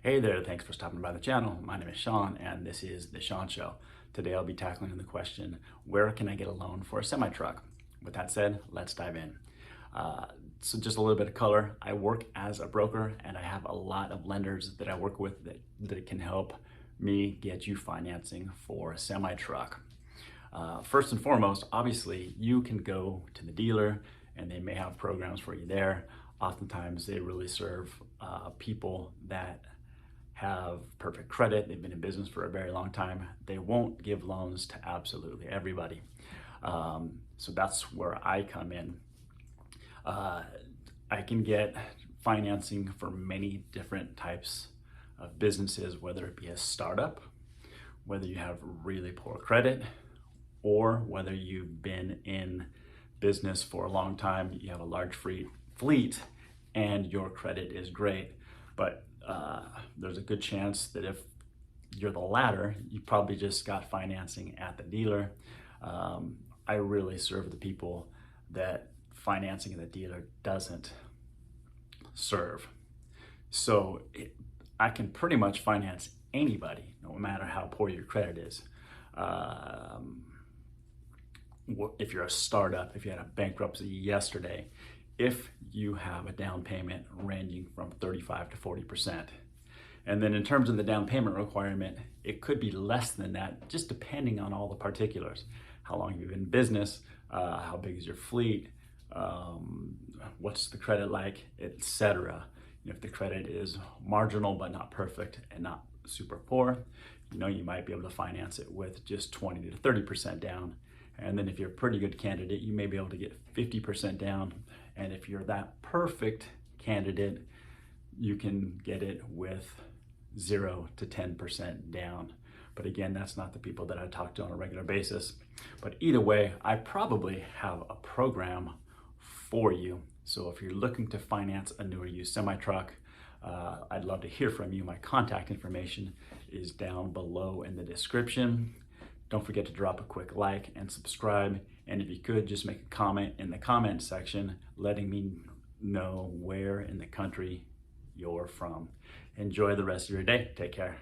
Hey there, thanks for stopping by the channel. My name is Sean and this is The Sean Show. Today I'll be tackling the question, where can I get a loan for a semi-truck? With that said, let's dive in. So just a little bit of color. I work as a broker and I have a lot of lenders that I work with that can help me get you financing for a semi-truck. First and foremost, obviously you can go to the dealer and they may have programs for you there. Oftentimes they really serve people that have perfect credit. They've been in business for a very long time. They won't give loans to absolutely everybody. So that's where I come in. I can get financing for many different types of businesses, whether it be a startup, whether you have really poor credit, or whether you've been in business for a long time, you have a large fleet and your credit is great. But there's a good chance that if you're the latter, you probably just got financing at the dealer. I really serve the people that financing at the dealer doesn't serve. So I can pretty much finance anybody, no matter how poor your credit is. If you're a startup, if you had a bankruptcy yesterday, if you have a down payment ranging from 35 to 40%. And then in terms of the down payment requirement, it could be less than that, just depending on all the particulars. How long you've been in business, how big is your fleet, what's the credit like, etc. If the credit is marginal but not perfect and not super poor, you might be able to finance it with just 20 to 30% down. And then if you're a pretty good candidate, you may be able to get 50% down. And if you're that perfect candidate, you can get it with 0 to 10% down. But again, that's not the people that I talk to on a regular basis. But either way, I probably have a program for you. So if you're looking to finance a new or used semi-truck, I'd love to hear from you. My contact information is down below in the description. Don't forget to drop a quick like and subscribe. And if you could, just make a comment in the comment section letting me know where in the country you're from. Enjoy the rest of your day. Take care.